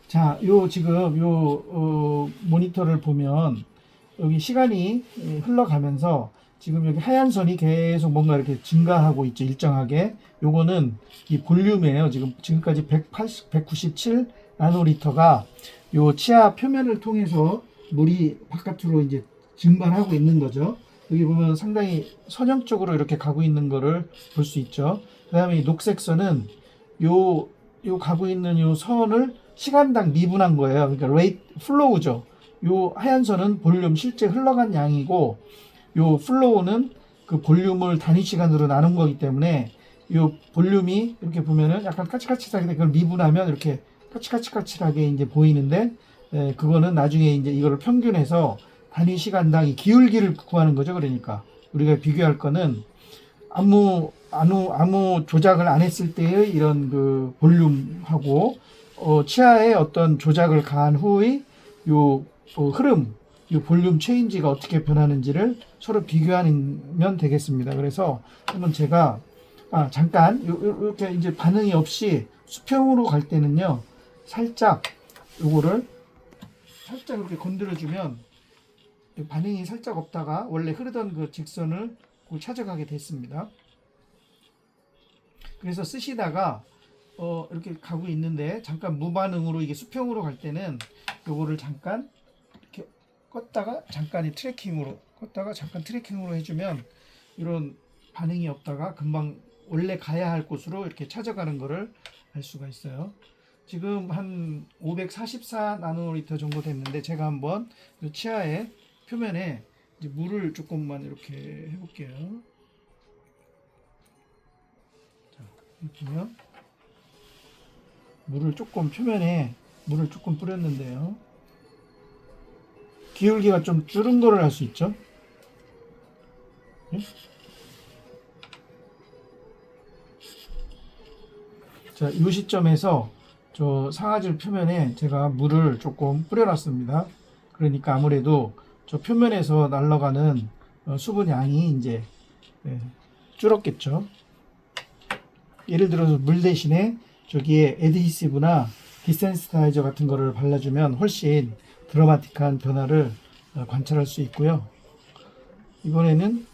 자, 지금 모니터를 보면 여기 시간이 흘러가면서 지금 여기 하얀 선이 계속 뭔가 이렇게 증가하고 있죠. 일정하게. 요거는 이 볼륨이에요. 지금까지 197 나노리터가 요 치아 표면을 통해서 물이 바깥으로 이제 증발하고 있는 거죠. 여기 보면 상당히 선형적으로 이렇게 가고 있는 거를 볼 수 있죠. 그 다음에 이 녹색 선은 요 가고 있는 요 선을 시간당 미분한 거예요. 그러니까 레이트 플로우죠. 요 하얀 선은 볼륨 실제 흘러간 양이고 요 플로우는 그 볼륨을 단위 시간으로 나눈 거기 때문에 요 볼륨이 이렇게 보면은 약간 까칠까칠하게 그걸 미분하면 이렇게 까칠까칠하게 이제 보이는데 그거는 나중에 이제 이거를 평균해서 단위 시간당 이 기울기를 구하는 거죠. 그러니까 우리가 비교할 거는 아무 조작을 안 했을 때의 이런 그 볼륨하고 치아에 어떤 조작을 가한 후의 요 흐름, 요 볼륨 체인지가 어떻게 변하는지를 서로 비교하면 되겠습니다. 그래서 한번 제가 잠깐 이렇게 이제 반응이 없이 수평으로 갈 때는요, 살짝 요거를 살짝 이렇게 건드려주면 반응이 살짝 없다가 원래 흐르던 그 직선을 찾아가게 됐습니다. 그래서 쓰시다가 이렇게 가고 있는데 잠깐 무반응으로 이게 수평으로 갈 때는 요거를 잠깐 이렇게 껐다가 잠깐 트래킹으로 해주면 이런 반응이 없다가 금방 원래 가야 할 곳으로 이렇게 찾아가는 거를 알 수가 있어요. 지금 한 544 나노리터 정도 됐는데 제가 한번 치아의 표면에 이제 물을 조금만 이렇게 해볼게요. 자, 보면 표면에 물을 조금 뿌렸는데요. 기울기가 좀 줄은 거를 알 수 있죠. 네? 자, 이 시점에서 저 상아질 표면에 제가 물을 조금 뿌려놨습니다. 그러니까 아무래도 저 표면에서 날아가는 수분 양이 이제 줄었겠죠. 예를 들어서 물 대신에 저기에 에드히시브나 디센시타이저 같은 거를 발라주면 훨씬 드라마틱한 변화를 관찰할 수 있고요. 이번에는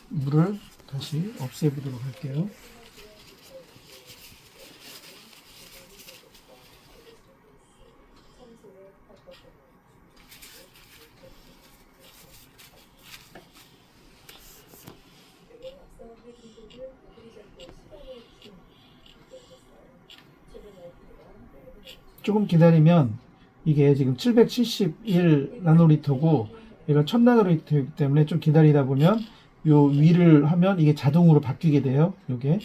물을 다시 없애보도록 할게요. 조금 기다리면 이게 지금 771 나노리터고 얘가 1000 나노리터이기 때문에 좀 기다리다 보면 요 위를 하면 이게 자동으로 바뀌게 돼요. 요게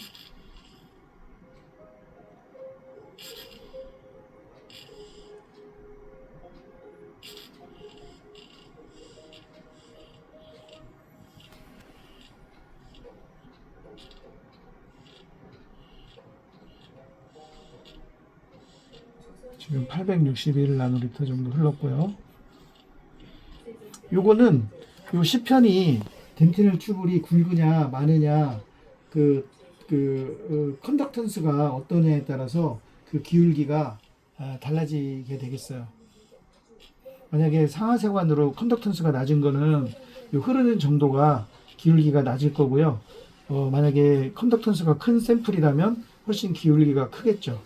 지금 861 나노리터 정도 흘렀고요. 요거는 요 시편이 덴티넬 튜블이 굵으냐 많으냐 컨덕턴스가 어떠냐에 따라서 그 기울기가 달라지게 되겠어요. 만약에 상하세관으로 컨덕턴스가 낮은 거는 요 흐르는 정도가 기울기가 낮을 거고요. 만약에 컨덕턴스가 큰 샘플이라면 훨씬 기울기가 크겠죠.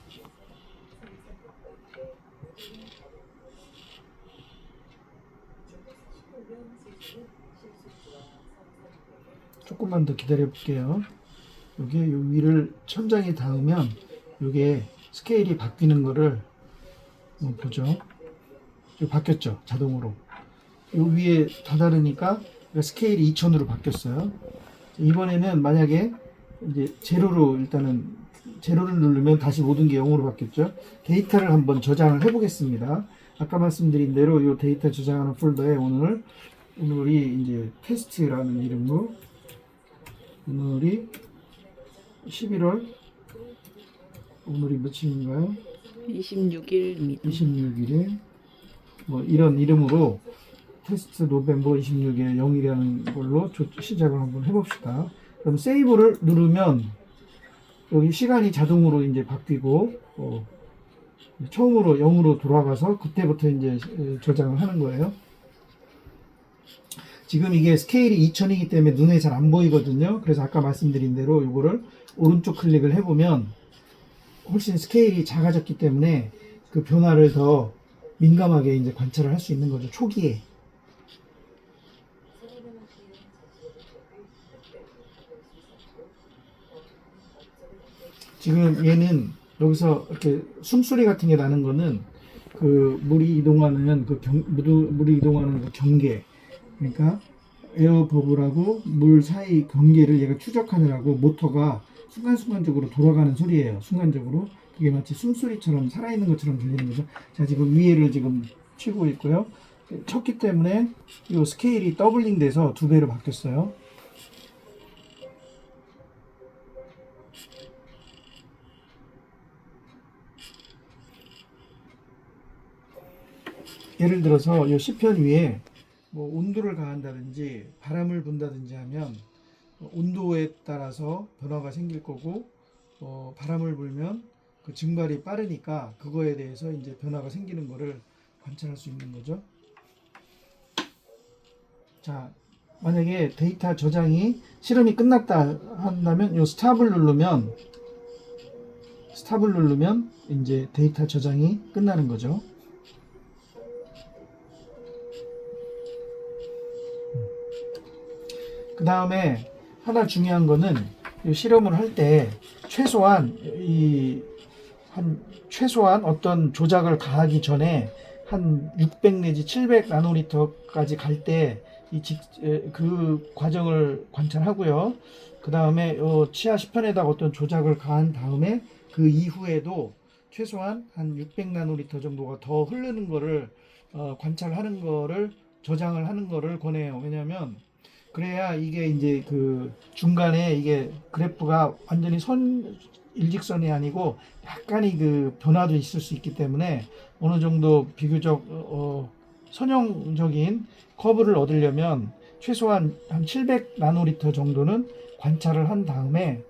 조금만 더 기다려 볼게요. 요게 요 위를 천장에 닿으면 요게 스케일이 바뀌는 거를 보죠. 바뀌었죠, 자동으로. 요 위에 다다르니까 스케일이 2000으로 바뀌었어요. 이번에는 만약에 이제 일단은 제로를 누르면 다시 모든 게 0으로 바뀌었죠. 데이터를 한번 저장을 해보겠습니다. 아까 말씀드린 대로 이 데이터 저장하는 폴더에 오늘이 이제 테스트라는 이름으로 오늘이 11월 오늘이 며칠인가요? 26일입니다. 26일에 뭐 이런 이름으로 테스트 노벰버 26일 0일이라는 걸로 시작을 한번 해봅시다. 그럼 세이브를 누르면 여기 시간이 자동으로 이제 바뀌고 처음으로 0으로 돌아가서 그때부터 이제 저장을 하는 거예요. 지금 이게 스케일이 2000이기 때문에 눈에 잘 안 보이거든요. 그래서 아까 말씀드린 대로 이거를 오른쪽 클릭을 해보면 훨씬 스케일이 작아졌기 때문에 그 변화를 더 민감하게 이제 관찰을 할 수 있는 거죠. 초기에. 지금 얘는 여기서 이렇게 숨소리 같은 게 나는 거는 그 물이 이동하는 물이 이동하는 그 경계, 그러니까 에어버블하고 물 사이 경계를 얘가 추적하느라고 모터가 순간순간적으로 돌아가는 소리예요. 순간적으로 그게 마치 숨소리처럼 살아있는 것처럼 들리는 거죠. 자, 지금 위에를 지금 치고 있고요. 쳤기 때문에 이 스케일이 더블링 돼서 2배로 바뀌었어요. 예를 들어서 이 시편 위에 뭐 온도를 가한다든지 바람을 분다든지 하면 온도에 따라서 변화가 생길 거고 바람을 불면 그 증발이 빠르니까 그거에 대해서 이제 변화가 생기는 거를 관찰할 수 있는 거죠. 자, 만약에 데이터 저장이 실험이 끝났다 한다면 이 스탑을 누르면 이제 데이터 저장이 끝나는 거죠. 그 다음에 하나 중요한 거는 이 실험을 할 때 최소한 최소한 어떤 조작을 가하기 전에 한 600 내지 700 나노리터까지 갈 때 그 과정을 관찰하고요. 그 다음에 치아 시판에다가 어떤 조작을 가한 다음에 그 이후에도 최소한 한 600 나노리터 정도가 더 흐르는 거를 관찰하는 거를 저장을 하는 거를 권해요. 왜냐하면 그래야 이게 이제 그 중간에 이게 그래프가 완전히 일직선이 아니고 약간의 그 변화도 있을 수 있기 때문에 어느 정도 비교적 선형적인 커브를 얻으려면 최소한 한 700 나노리터 정도는 관찰을 한 다음에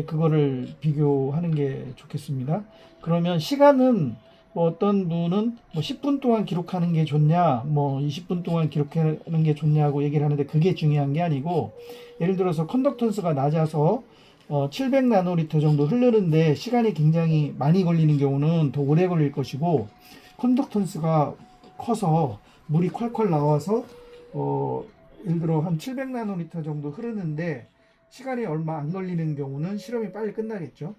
그거를 비교하는 게 좋겠습니다. 그러면 시간은 뭐 어떤 분은 뭐 10분 동안 기록하는 게 좋냐, 뭐 20분 동안 기록하는 게 좋냐고 얘기를 하는데 그게 중요한 게 아니고, 예를 들어서 컨덕턴스가 낮아서 700 나노리터 정도 흐르는데 시간이 굉장히 많이 걸리는 경우는 더 오래 걸릴 것이고, 컨덕턴스가 커서 물이 콸콸 나와서 예를 들어 한 700 나노리터 정도 흐르는데 시간이 얼마 안 걸리는 경우는 실험이 빨리 끝나겠죠.